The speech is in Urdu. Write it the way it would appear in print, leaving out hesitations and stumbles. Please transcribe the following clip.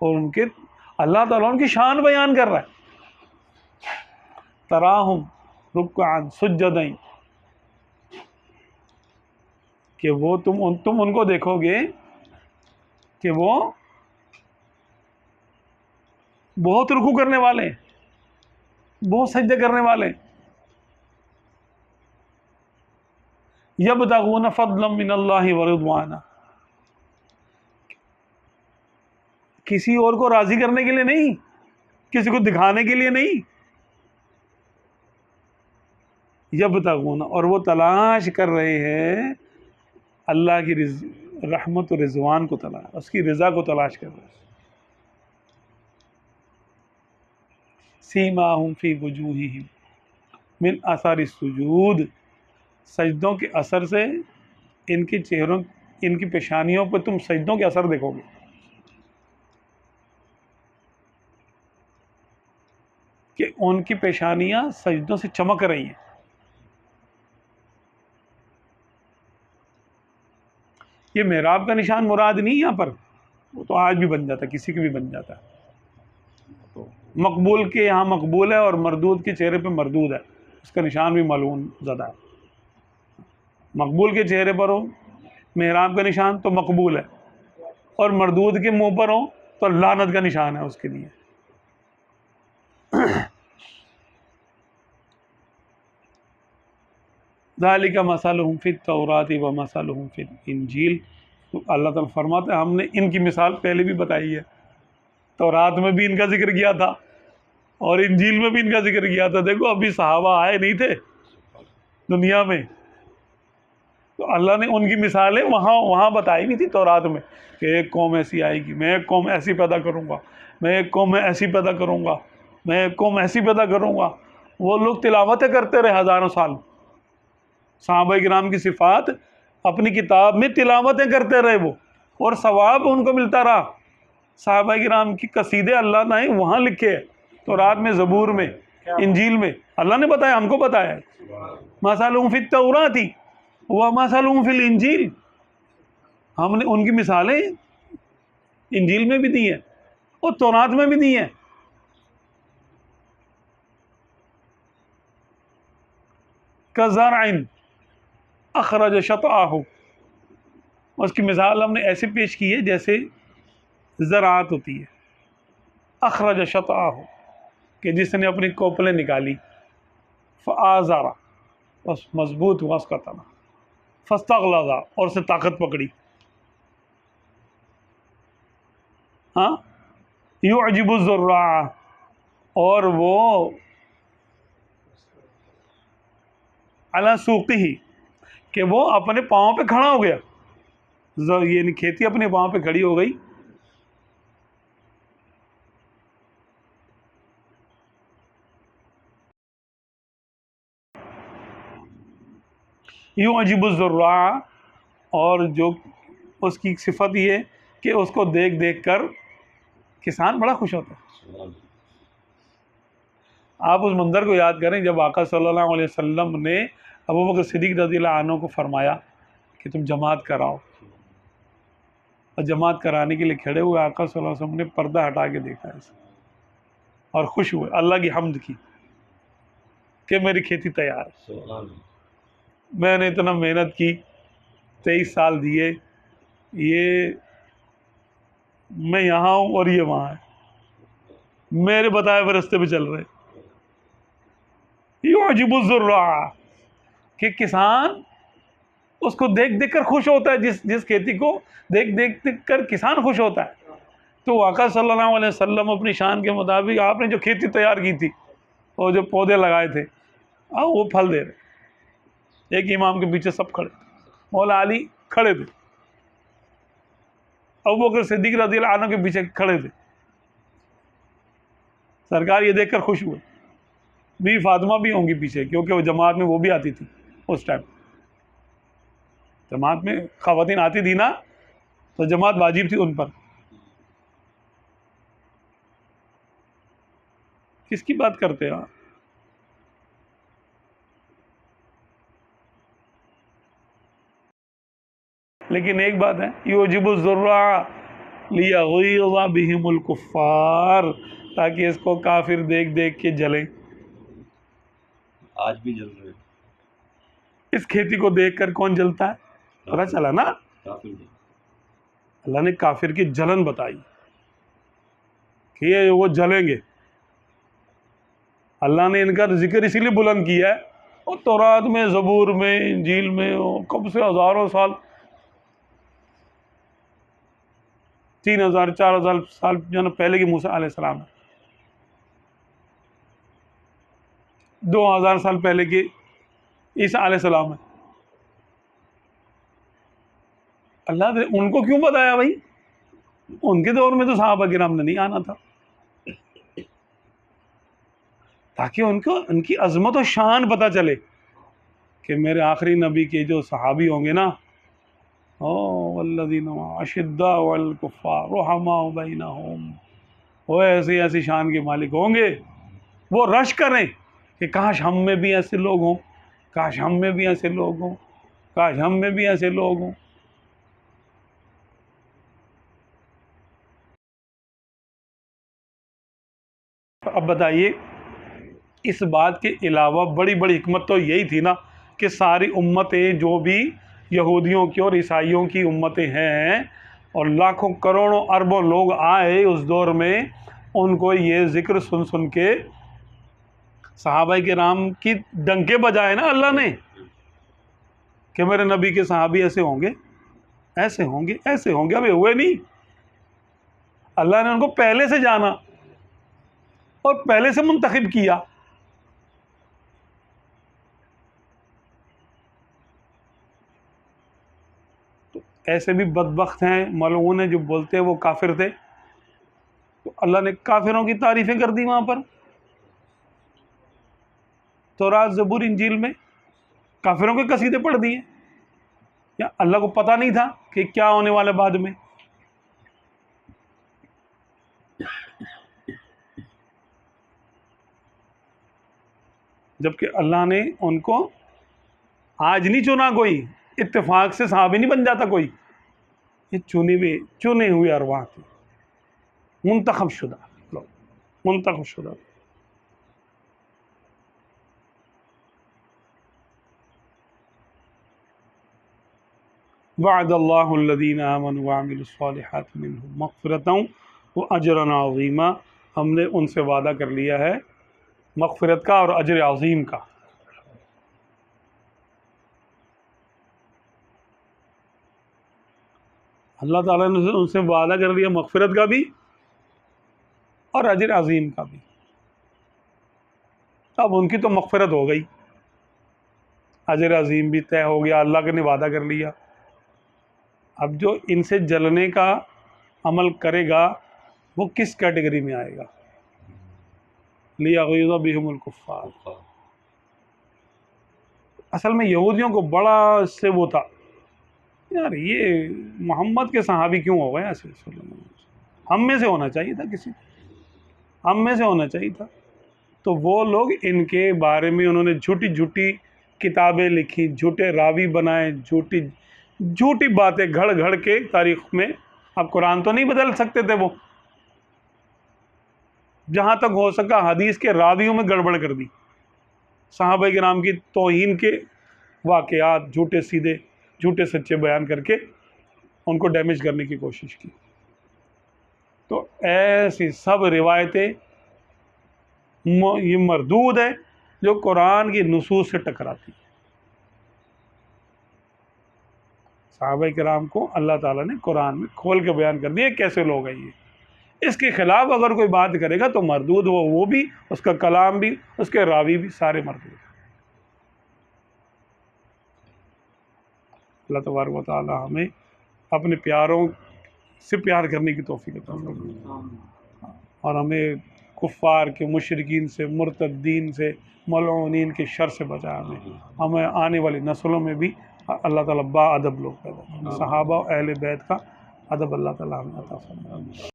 اور ان کے اللہ تعالیٰ ان کی شان بیان کر رہا ہے. تراہم رکعا سجدا، کہ وہ تم ان کو دیکھو گے کہ وہ بہت رکوع کرنے والے ہیں، بہت سجدے کرنے والے ہیں. یبتغون فضلا من اللہ ورضوانا، کسی اور کو راضی کرنے کے لیے نہیں، کسی کو دکھانے کے لیے نہیں. یبتغون، اور وہ تلاش کر رہے ہیں اللہ کی رحمت و رضوان کو، تلاش اس کی رضا کو تلاش کر رہے ہیں. سیماہم فی وجوہہم من اثر السجود، سجدوں کے اثر سے ان کے چہروں، ان کی پیشانیوں پہ تم سجدوں کے اثر دیکھو گے کہ ان کی پیشانیاں سجدوں سے چمک رہی ہیں. یہ محراب کا نشان مراد نہیں یہاں پر، وہ تو آج بھی بن جاتا ہے، کسی کے بھی بن جاتا ہے. تو مقبول کے یہاں مقبول ہے، اور مردود کے چہرے پہ مردود ہے، اس کا نشان بھی معلوم زدہ ہے. مقبول کے چہرے پر ہو محراب کا نشان تو مقبول ہے، اور مردود کے منہ پر ہو تو لعنت کا نشان ہے اس کے لیے. ذالک مثلہم فی التوراۃ ومثلہم فی الانجیل، تو اللہ تعالیٰ فرماتے ہیں ہم نے ان کی مثال پہلے بھی بتائی ہے، تورات میں بھی ان کا ذکر کیا تھا اور انجیل میں بھی ان کا ذکر کیا تھا. دیکھو ابھی صحابہ آئے نہیں تھے دنیا میں، تو اللہ نے ان کی مثالیں وہاں بتائی نہیں تھی تورات میں کہ ایک قوم ایسی آئے گی، میں ایک قوم ایسی پیدا کروں گا، میں ایک قوم میں ایسی پیدا کروں گا، میں ایک قوم ایسی پیدا کروں گا. وہ لوگ تلاوتیں کرتے رہے ہزاروں سال، صحابہ کرام کی صفات اپنی کتاب میں تلاوتیں کرتے رہے وہ، اور ثواب ان کو ملتا رہا. صحابہ کرام کی قصیدے اللہ نے وہاں لکھے ہیں، تورات میں، زبور میں، انجیل میں، اللہ نے بتایا، ہم کو بتایا ہے. مثلہم فی التوراۃ ومثلہم فی الانجیل، ہم نے ان کی مثالیں انجیل میں بھی دی ہیں اور تورات میں بھی دی ہیں. کزرع اخرج شطأہ، اس کی مثال ہم نے ایسے پیش کی ہے جیسے زراعت ہوتی ہے. اخرج شطأہ، کہ جس نے اپنی کوپلیں نکالی، فآزر، بس مضبوط ہوا اس کا تنا، فاستغلظ، اور اسے طاقت پکڑی. ہاں، یعجب الزراع، اور وہ علی سوقہ، کہ وہ اپنے پاؤں پہ کھڑا ہو گیا، یعنی کھیتی اپنے پاؤں پہ کھڑی ہو گئی. یعجب الزراع، اور جو اس کی صفت یہ ہے کہ اس کو دیکھ دیکھ کر کسان بڑا خوش ہوتا ہے. آپ اس منظر کو یاد کریں جب آقا صلی اللہ علیہ وسلم نے ابوبکر صدیق رضی اللہ عنہ کو فرمایا کہ تم جماعت کراؤ، اور جماعت کرانے کے لیے کھڑے ہوئے، آقا صلی اللہ علیہ وسلم نے پردہ ہٹا کے دیکھا ایسے اور خوش ہوئے، اللہ کی حمد کی کہ میری کھیتی تیار ہے، میں نے اتنا محنت کی، 23 سال دیے، یہ میں یہاں ہوں اور یہ وہاں ہے، میرے بتائے ہوئے رستے پہ چل رہے. یعجب الزراع، کہ کسان اس کو دیکھ دیکھ کر خوش ہوتا ہے، جس کھیتی کو دیکھ دیکھ کر کسان خوش ہوتا ہے. تو آقا صلی اللہ علیہ وسلم اپنی شان کے مطابق آپ نے جو کھیتی تیار کی تھی اور جو پودے لگائے تھے، وہ پھل دے رہے. ایک امام کے پیچھے سب کھڑے، مولا علی کھڑے تھے، ابوبکر صدیق رضی اللہ عنہ کے پیچھے کھڑے تھے. سرکار یہ دیکھ کر خوش ہوئے. بی فاطمہ بھی ہوں گی پیچھے، کیونکہ وہ جماعت میں وہ بھی آتی تھی، اس ٹائم جماعت میں خواتین آتی تھی نا، تو جماعت واجب تھی ان پر. کس کی بات کرتے ہیں؟ لیکن ایک بات ہے، یعجب الزراع، لیغیظ بہم الکفار، تاکہ اس کو کافر دیکھ دیکھ کے جلیں۔ آج بھی جل رہے ہیں۔ اس کھیتی کو دیکھ کر کون جلتا ہے؟ پتہ چلا نا، کافر جل۔ اللہ نے کافر کی جلن بتائی کہ یہ وہ جلیں گے۔ اللہ نے ان کا ذکر اسی لیے بلند کیا ہے، اور تورات میں، زبور میں، انجیل میں کب سے ہزاروں سال، 3000 4000 سال جو نا پہلے کی موسیٰ علیہ السلام ہے، 2000 سال پہلے کی عیسیٰ علیہ السلام ہے۔ اللہ نے ان کو کیوں بتایا بھائی؟ ان کے دور میں تو صحابہ کرام نے نہیں آنا تھا، تاکہ ان کو ان کی عظمت و شان پتہ چلے کہ میرے آخری نبی کے جو صحابی ہوں گے نا، والذین اشداء علی الکفار رحماء بینہم، وہ ایسی ایسی شان کے مالک ہوں گے، وہ رش کریں کہ کاش ہم میں بھی ایسے لوگ ہوں، کاش ہم میں بھی ایسے لوگ ہوں، کاش ہم میں بھی ایسے لوگ ہوں۔ اب بتائیے، اس بات کے علاوہ بڑی بڑی حکمت تو یہی تھی نا کہ ساری امتیں جو بھی یہودیوں کی اور عیسائیوں کی امتیں ہیں، اور لاکھوں کروڑوں اربوں لوگ آئے اس دور میں، ان کو یہ ذکر سن سن کے صحابہ کرام کی ڈنکے بجائے نا اللہ نے کہ میرے نبی کے صحابی ایسے ہوں گے، ایسے ہوں گے، ایسے ہوں گے۔ ابھی ہوئے نہیں، اللہ نے ان کو پہلے سے جانا اور پہلے سے منتخب کیا۔ تو ایسے بھی بدبخت ہیں، ملعون ہیں، جو بولتے ہیں وہ کافر تھے، تو اللہ نے کافروں کی تعریفیں کر دی وہاں پر، تورات زبور انجیل میں کافروں کے قصیدے پڑھ دیے۔ یا اللہ کو پتہ نہیں تھا کہ کیا ہونے والا بعد میں؟ جبکہ اللہ نے ان کو آج نہیں چنا، کوئی اتفاق سے صحابی نہیں بن جاتا کوئی، یہ چنے ہوئے ارواح تھے، منتخب شدہ لوگ، منتخب شدہ۔ وعد اللہ الذین آمنوا وعملوا الصالحات منهم مغفرۃ واجرا عظیما، ہم نے ان سے وعدہ کر لیا ہے مغفرت کا اور اجر عظیم کا۔ اللہ تعالیٰ نے ان سے وعدہ کر لیا مغفرت کا بھی اور اجر عظیم کا بھی۔ اب ان کی تو مغفرت ہو گئی، اجر عظیم بھی طے ہو گیا، اللہ نے وعدہ کر لیا۔ اب جو ان سے جلنے کا عمل کرے گا وہ کس کیٹیگری میں آئے گا؟ لیغیظ بہم الکفار۔ اصل میں یہودیوں کو بڑا اس سے وہ تھا، یار یہ محمد کے صحابی کیوں ہو گئے ایسے؟ ہم میں سے ہونا چاہیے تھا، کسی ہم میں سے ہونا چاہیے تھا۔ تو وہ لوگ ان کے بارے میں انہوں نے جھوٹی جھوٹی کتابیں لکھی، جھوٹے راوی بنائے، جھوٹی باتیں گھڑ گھڑ کے تاریخ میں۔ اب قرآن تو نہیں بدل سکتے تھے، وہ جہاں تک ہو سکا حدیث کے راویوں میں گڑبڑ کر دی، صحابہ کرام کی توہین کے واقعات جھوٹے سیدھے، جھوٹے سچے بیان کر کے ان کو ڈیمیج کرنے کی کوشش کی۔ تو ایسی سب روایتیں یہ مردود ہے جو قرآن کی نصوص سے ٹکراتی۔ صحابہ کرام کو اللہ تعالیٰ نے قرآن میں کھول کے بیان کر دیا کیسے لوگ ہیں یہ۔ اس کے خلاف اگر کوئی بات کرے گا تو مردود، وہ بھی، اس کا کلام بھی، اس کے راوی بھی، سارے مردود۔ اللہ تبارک و تعالی ہمیں اپنے پیاروں سے پیار کرنے کی توفیق عطا فرمائے، اور ہمیں کفار کے، مشرکین سے، مرتدین سے، ملعونین کے شر سے بچائے۔ ہمیں آنے والی نسلوں میں بھی اللہ تعالیٰ با ادب لوگ پیدا کریں، صحابہ و اہل بیت کا ادب اللہ تعالیٰ ہمیں عطا فرمائے۔